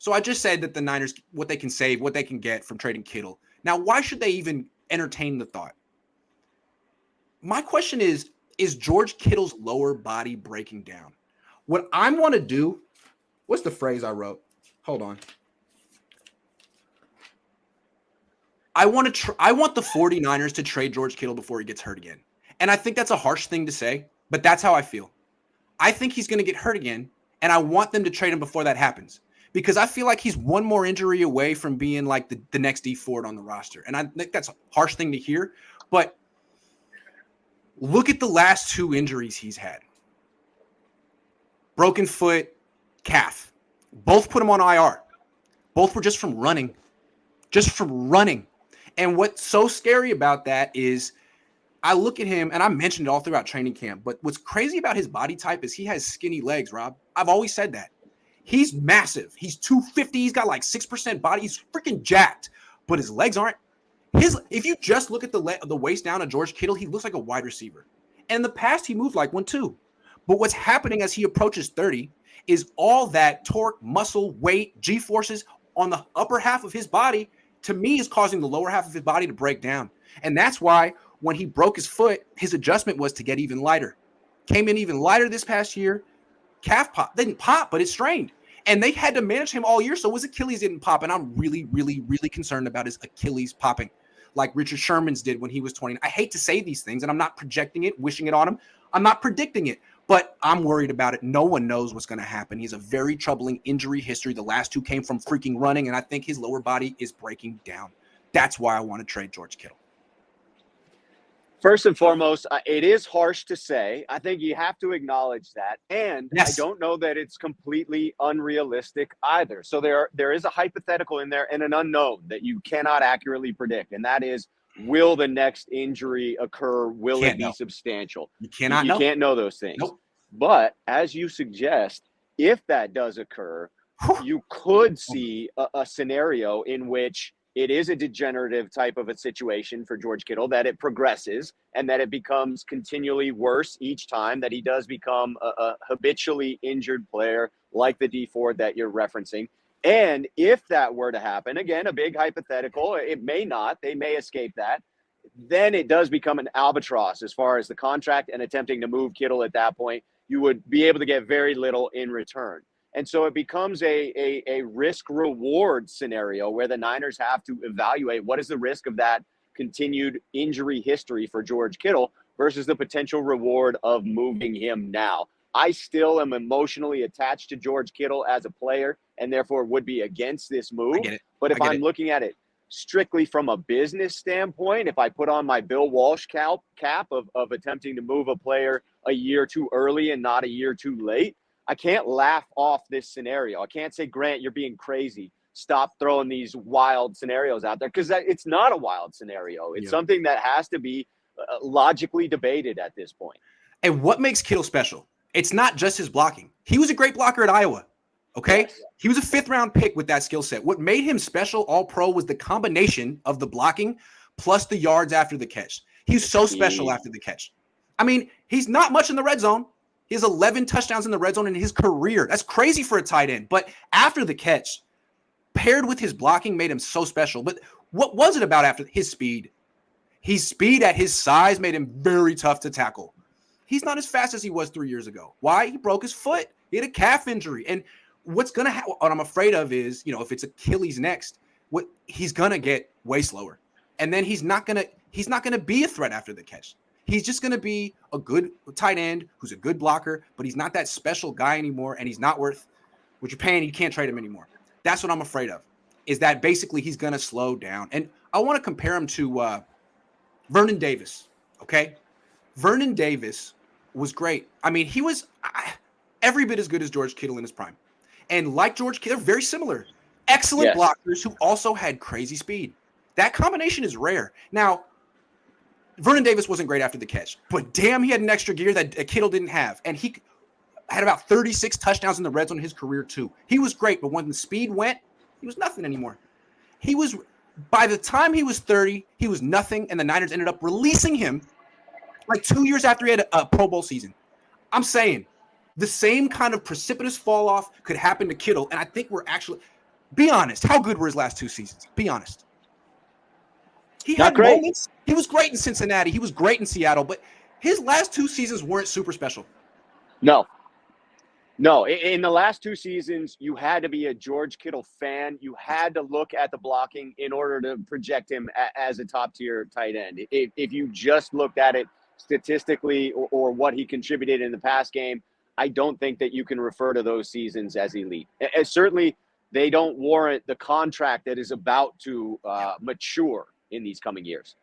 So I just said that the Niners, what they can save, what they can get from trading Kittle. Now, why should they even entertain the thought? My question is George Kittle's lower body breaking down? What I want to do, what's the phrase I wrote? Hold on. I want the 49ers to trade George Kittle before he gets hurt again. And I think that's a harsh thing to say, but that's how I feel. I think he's going to get hurt again, and I want them to trade him before that happens because I feel like he's one more injury away from being like the next D Ford on the roster. And I think that's a harsh thing to hear, but look at the last 2 injuries he's had. Broken foot, calf. Both put him on IR. Both were just from running. And what's so scary about that is I look at him, and I mentioned it all throughout training camp, but what's crazy about his body type is he has skinny legs, Rob. I've always said that. He's massive. He's 250. He's got like 6% body. He's freaking jacked, but his legs aren't. If you just look at the waist down of George Kittle, he looks like a wide receiver. And in the past, he moved like one too. But what's happening as he approaches 30 is all that torque, muscle, weight, G-forces on the upper half of his body, to me, is causing the lower half of his body to break down. And that's why when he broke his foot, his adjustment was to get even lighter. Came in even lighter this past year. Calf pop. Didn't pop, but it strained. And they had to manage him all year, so his Achilles didn't pop. And I'm really, really, really concerned about his Achilles popping, like Richard Sherman's did when he was 20. I hate to say these things, and I'm not projecting it, wishing it on him. I'm not predicting it, but I'm worried about it. No one knows what's going to happen. He has a very troubling injury history. The last 2 came from freaking running, and I think his lower body is breaking down. That's why I want to trade George Kittle. First and foremost, it is harsh to say. I think you have to acknowledge that. And yes. I don't know that it's completely unrealistic either. So there is a hypothetical in there and an unknown that you cannot accurately predict. And that is, will the next injury occur? Will it be substantial? You cannot know. You can't know those things. Nope. But as you suggest, if that does occur, you could see a scenario in which it is a degenerative type of a situation for George Kittle, that it progresses and that it becomes continually worse each time, that he does become a habitually injured player like the D Ford that you're referencing. And if that were to happen, again, a big hypothetical, it may not, they may escape that, then it does become an albatross as far as the contract and attempting to move Kittle at that point. You would be able to get very little in return. And so it becomes a risk-reward scenario where the Niners have to evaluate what is the risk of that continued injury history for George Kittle versus the potential reward of moving him now. I still am emotionally attached to George Kittle as a player and therefore would be against this move. But if I'm looking at it strictly from a business standpoint, if I put on my Bill Walsh cap of attempting to move a player a year too early and not a year too late, I can't laugh off this scenario. I can't say, Grant, you're being crazy. Stop throwing these wild scenarios out there, because it's not a wild scenario. It's something that has to be logically debated at this point. And what makes Kittle special? It's not just his blocking. He was a great blocker at Iowa. Okay? Yes. He was a 5th-round pick with that skill set. What made him special all-pro was the combination of the blocking plus the yards after the catch. He was so special after the catch. I mean, he's not much in the red zone. He has 11 touchdowns in the red zone in his career. That's crazy for a tight end. But after the catch, paired with his blocking, made him so special. But what was it about after his speed? His speed at his size made him very tough to tackle. He's not as fast as he was 3 years ago. Why? He broke his foot. He had a calf injury. And what's going to happen, what I'm afraid of is, if it's Achilles next, what he's going to get way slower. And then he's not going to be a threat after the catch. He's just going to be a good tight end who's a good blocker, but he's not that special guy anymore, and he's not worth what you're paying. You can't trade him anymore. That's what I'm afraid of, is that basically he's going to slow down. And I want to compare him to Vernon Davis, okay? Vernon Davis was great. I mean, he was every bit as good as George Kittle in his prime. And like George Kittle, they're very similar. Excellent blockers who also had crazy speed. That combination is rare. Now, Vernon Davis wasn't great after the catch, but damn, he had an extra gear that Kittle didn't have. And he had about 36 touchdowns in the red zone in his career too. He was great, but when the speed went, he was nothing anymore. By the time he was 30, he was nothing, and the Niners ended up releasing him like 2 years after he had a Pro Bowl season. I'm saying the same kind of precipitous fall off could happen to Kittle, and I think Be honest. How good were his last 2 seasons? Be honest. He Not had great. moments. He was great in Cincinnati. He was great in Seattle, but his last 2 seasons weren't super special. No. No, in the last 2 seasons, you had to be a George Kittle fan. You had to look at the blocking in order to project him as a top-tier tight end. If you just looked at it statistically or what he contributed in the pass game, I don't think that you can refer to those seasons as elite. And certainly, they don't warrant the contract that is about to mature in these coming years.